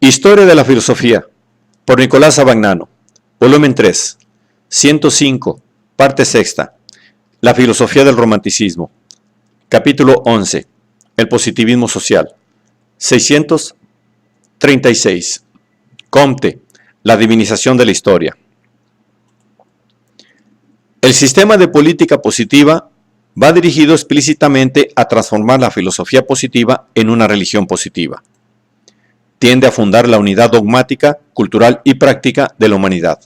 Historia de la filosofía, por Nicolás Abagnano, volumen 3, 105, parte sexta, la filosofía del romanticismo, capítulo 11, el positivismo social, 636, Comte, la divinización de la historia. El sistema de política positiva va dirigido explícitamente a transformar la filosofía positiva en una religión positiva. Tiende a fundar la unidad dogmática, cultural y práctica de la humanidad.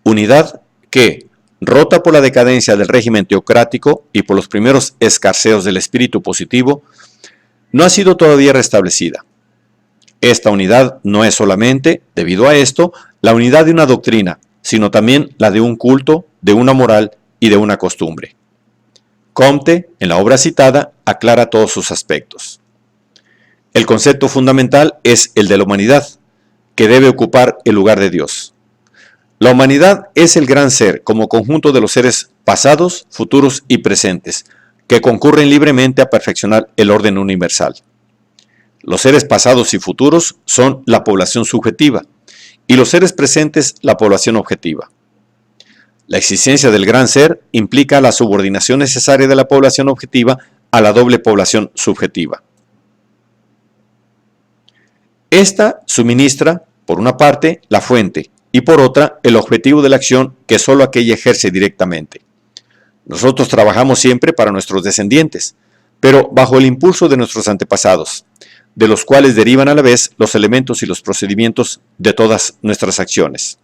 Unidad que, rota por la decadencia del régimen teocrático y por los primeros escarceos del espíritu positivo, no ha sido todavía restablecida. Esta unidad no es solamente, debido a esto, la unidad de una doctrina, sino también la de un culto, de una moral y de una costumbre. Comte, en la obra citada, aclara todos sus aspectos. El concepto fundamental es el de la humanidad, que debe ocupar el lugar de Dios. La humanidad es el gran ser como conjunto de los seres pasados, futuros y presentes, que concurren libremente a perfeccionar el orden universal. Los seres pasados y futuros son la población subjetiva, y los seres presentes la población objetiva. La existencia del gran ser implica la subordinación necesaria de la población objetiva a la doble población subjetiva. Esta suministra, por una parte, la fuente, y por otra, el objetivo de la acción que sólo aquella ejerce directamente. Nosotros trabajamos siempre para nuestros descendientes, pero bajo el impulso de nuestros antepasados, de los cuales derivan a la vez los elementos y los procedimientos de todas nuestras acciones.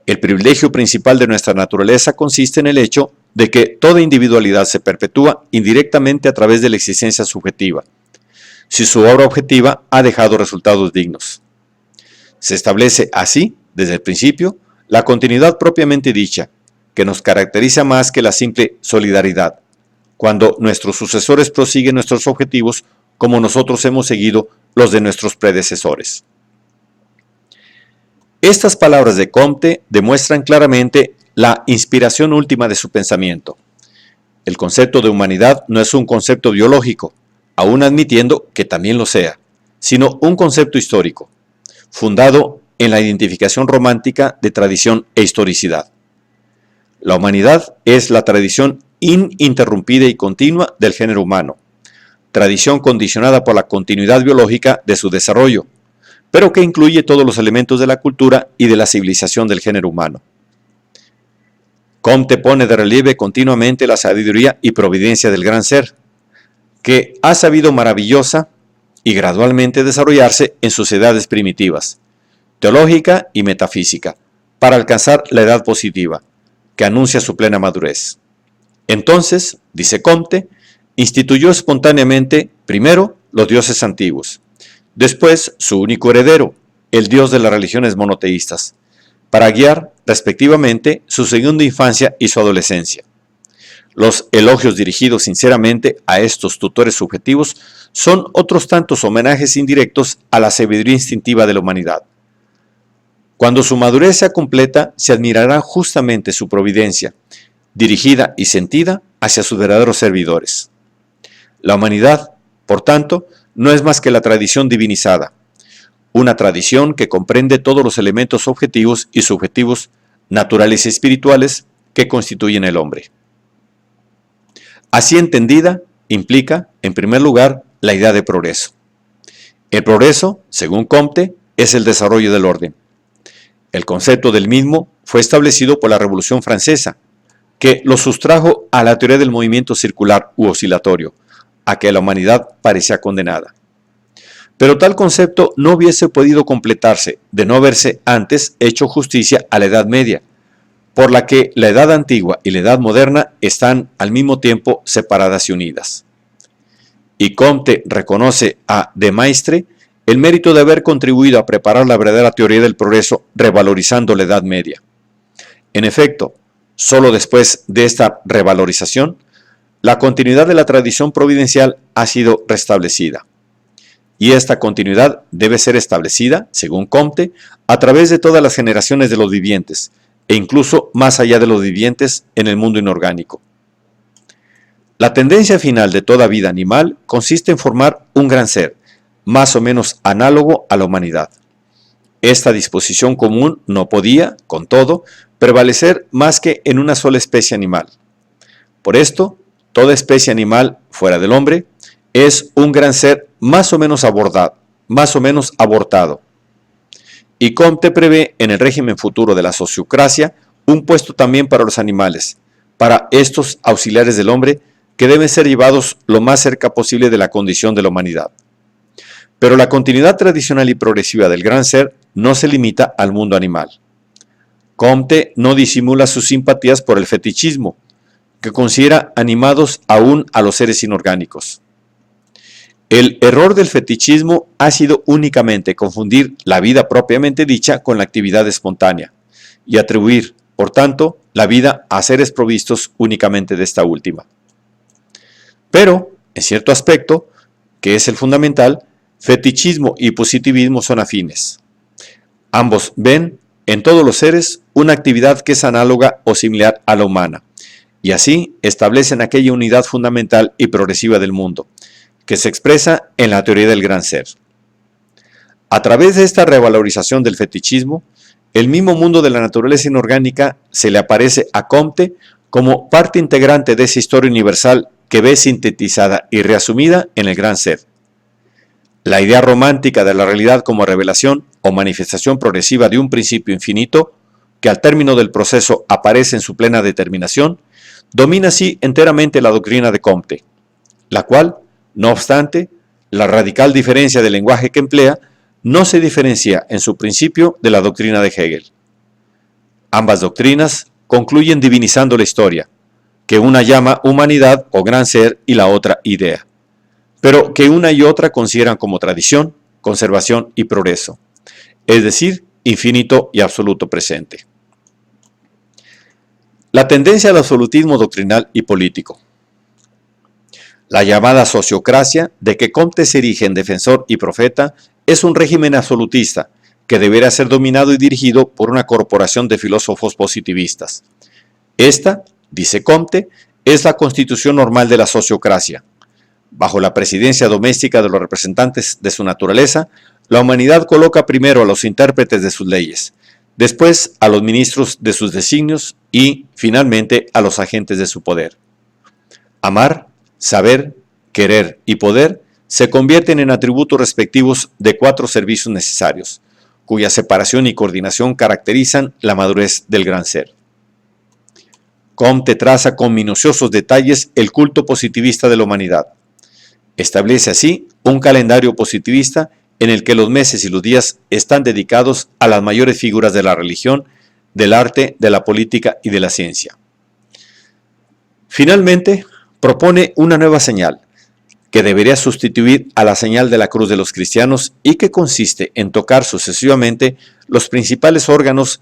El privilegio principal de nuestra naturaleza consiste en el hecho de que toda individualidad se perpetúa indirectamente a través de la existencia subjetiva, si su obra objetiva ha dejado resultados dignos. Se establece así, desde el principio, la continuidad propiamente dicha, que nos caracteriza más que la simple solidaridad, cuando nuestros sucesores prosiguen nuestros objetivos como nosotros hemos seguido los de nuestros predecesores. Estas palabras de Comte demuestran claramente la inspiración última de su pensamiento. El concepto de humanidad no es un concepto biológico, aún admitiendo que también lo sea, sino un concepto histórico, fundado en la identificación romántica de tradición e historicidad. La humanidad es la tradición ininterrumpida y continua del género humano, tradición condicionada por la continuidad biológica de su desarrollo, pero que incluye todos los elementos de la cultura y de la civilización del género humano. Comte pone de relieve continuamente la sabiduría y providencia del gran ser, que ha sabido maravillosa y gradualmente desarrollarse en sociedades primitivas, teológica y metafísica, para alcanzar la edad positiva, que anuncia su plena madurez. Entonces, dice Comte, instituyó espontáneamente, primero, los dioses antiguos, después su único heredero, el dios de las religiones monoteístas, para guiar, respectivamente, su segunda infancia y su adolescencia. Los elogios dirigidos sinceramente a estos tutores subjetivos son otros tantos homenajes indirectos a la sabiduría instintiva de la humanidad. Cuando su madurez sea completa, se admirará justamente su providencia, dirigida y sentida hacia sus verdaderos servidores. La humanidad, por tanto, no es más que la tradición divinizada, una tradición que comprende todos los elementos objetivos y subjetivos, naturales y espirituales, que constituyen el hombre. Así entendida, implica, en primer lugar, la idea de progreso. El progreso, según Comte, es el desarrollo del orden. El concepto del mismo fue establecido por la Revolución Francesa, que lo sustrajo a la teoría del movimiento circular u oscilatorio, a que la humanidad parecía condenada. Pero tal concepto no hubiese podido completarse de no haberse antes hecho justicia a la Edad Media, por la que la Edad Antigua y la Edad Moderna están al mismo tiempo separadas y unidas. Y Comte reconoce a De Maistre el mérito de haber contribuido a preparar la verdadera teoría del progreso revalorizando la Edad Media. En efecto, solo después de esta revalorización, la continuidad de la tradición providencial ha sido restablecida. Y esta continuidad debe ser establecida, según Comte, a través de todas las generaciones de los vivientes, e incluso más allá de los vivientes en el mundo inorgánico. La tendencia final de toda vida animal consiste en formar un gran ser, más o menos análogo a la humanidad. Esta disposición común no podía, con todo, prevalecer más que en una sola especie animal. Por esto, toda especie animal fuera del hombre es un gran ser más o menos abortado. Y Comte prevé en el régimen futuro de la sociocracia un puesto también para los animales, para estos auxiliares del hombre que deben ser llevados lo más cerca posible de la condición de la humanidad. Pero la continuidad tradicional y progresiva del gran ser no se limita al mundo animal. Comte no disimula sus simpatías por el fetichismo, que considera animados aún a los seres inorgánicos. El error del fetichismo ha sido únicamente confundir la vida propiamente dicha con la actividad espontánea y atribuir, por tanto, la vida a seres provistos únicamente de esta última. Pero, en cierto aspecto, que es el fundamental, fetichismo y positivismo son afines. Ambos ven en todos los seres una actividad que es análoga o similar a la humana, y así establecen aquella unidad fundamental y progresiva del mundo, que se expresa en la teoría del gran ser. A través de esta revalorización del fetichismo, el mismo mundo de la naturaleza inorgánica se le aparece a Comte como parte integrante de esa historia universal que ve sintetizada y reasumida en el gran ser. La idea romántica de la realidad como revelación o manifestación progresiva de un principio infinito, que al término del proceso aparece en su plena determinación, domina así enteramente la doctrina de Comte, la cual, no obstante, la radical diferencia del lenguaje que emplea no se diferencia en su principio de la doctrina de Hegel. Ambas doctrinas concluyen divinizando la historia, que una llama humanidad o gran ser y la otra idea, pero que una y otra consideran como tradición, conservación y progreso, es decir, infinito y absoluto presente. La tendencia al absolutismo doctrinal y político. La llamada sociocracia, de que Comte se erige en defensor y profeta, es un régimen absolutista que deberá ser dominado y dirigido por una corporación de filósofos positivistas. Esta, dice Comte, es la constitución normal de la sociocracia. Bajo la presidencia doméstica de los representantes de su naturaleza, la humanidad coloca primero a los intérpretes de sus leyes, después a los ministros de sus designios y, finalmente, a los agentes de su poder. Amar, saber, querer y poder se convierten en atributos respectivos de 4 servicios necesarios, cuya separación y coordinación caracterizan la madurez del gran ser. Comte traza con minuciosos detalles el culto positivista de la humanidad. Establece así un calendario positivista en el que los meses y los días están dedicados a las mayores figuras de la religión, del arte, de la política y de la ciencia. Finalmente, propone una nueva señal, que debería sustituir a la señal de la cruz de los cristianos y que consiste en tocar sucesivamente los principales órganos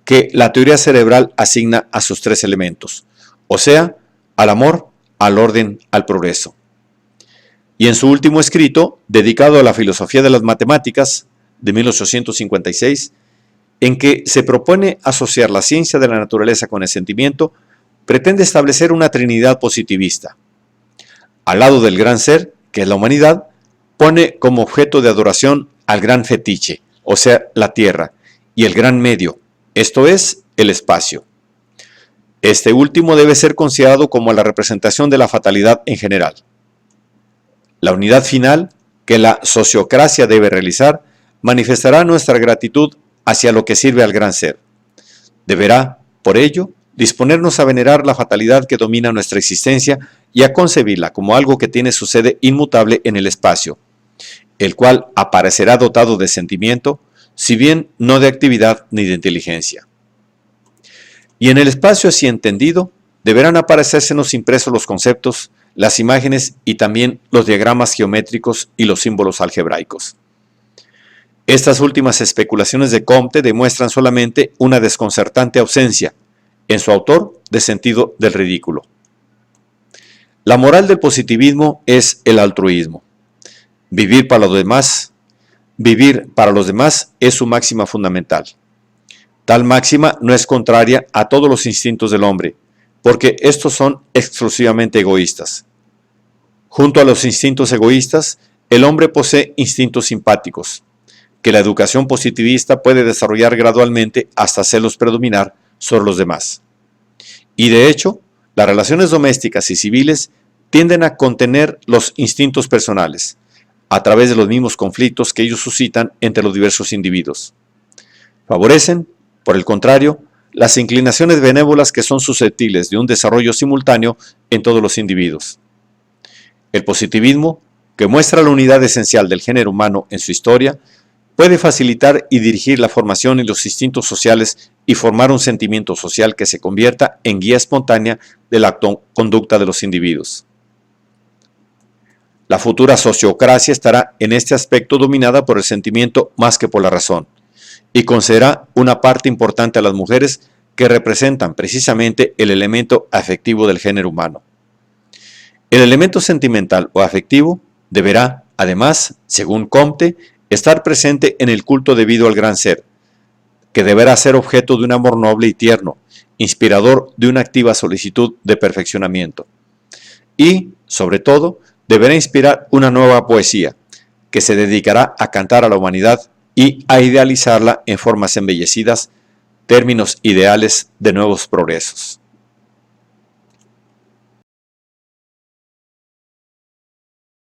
que la teoría cerebral asigna a sus 3 elementos, o sea, al amor, al orden, al progreso. Y en su último escrito, dedicado a la filosofía de las matemáticas, de 1856, en que se propone asociar la ciencia de la naturaleza con el sentimiento, pretende establecer una trinidad positivista. Al lado del gran ser, que es la humanidad, pone como objeto de adoración al gran fetiche, o sea, la tierra, y el gran medio, esto es, el espacio. Este último debe ser considerado como la representación de la fatalidad en general. La unidad final que la sociocracia debe realizar manifestará nuestra gratitud hacia lo que sirve al gran ser. Deberá, por ello, disponernos a venerar la fatalidad que domina nuestra existencia y a concebirla como algo que tiene su sede inmutable en el espacio, el cual aparecerá dotado de sentimiento, si bien no de actividad ni de inteligencia. Y en el espacio así entendido, deberán aparecérsenos impresos los conceptos, las imágenes y también los diagramas geométricos y los símbolos algebraicos. Estas últimas especulaciones de Comte demuestran solamente una desconcertante ausencia, en su autor, de sentido del ridículo. La moral del positivismo es el altruismo. Vivir para los demás es su máxima fundamental. Tal máxima no es contraria a todos los instintos del hombre, porque estos son exclusivamente egoístas. Junto a los instintos egoístas El hombre posee instintos simpáticos, que la educación positivista puede desarrollar gradualmente hasta hacerlos predominar sobre los demás. Y de hecho, las relaciones domésticas y civiles tienden a contener los instintos personales, a través de los mismos conflictos que ellos suscitan entre los diversos individuos. Favorecen, por el contrario, las inclinaciones benévolas que son susceptibles de un desarrollo simultáneo en todos los individuos. El positivismo, que muestra la unidad esencial del género humano en su historia, puede facilitar y dirigir la formación y los instintos sociales y formar un sentimiento social que se convierta en guía espontánea de la conducta de los individuos. La futura sociocracia estará en este aspecto dominada por el sentimiento más que por la razón, y concederá una parte importante a las mujeres que representan precisamente el elemento afectivo del género humano. El elemento sentimental o afectivo deberá, además, según Comte, estar presente en el culto debido al gran ser, que deberá ser objeto de un amor noble y tierno, inspirador de una activa solicitud de perfeccionamiento. Y, sobre todo, deberá inspirar una nueva poesía, que se dedicará a cantar a la humanidad y a idealizarla en formas embellecidas, términos ideales de nuevos progresos.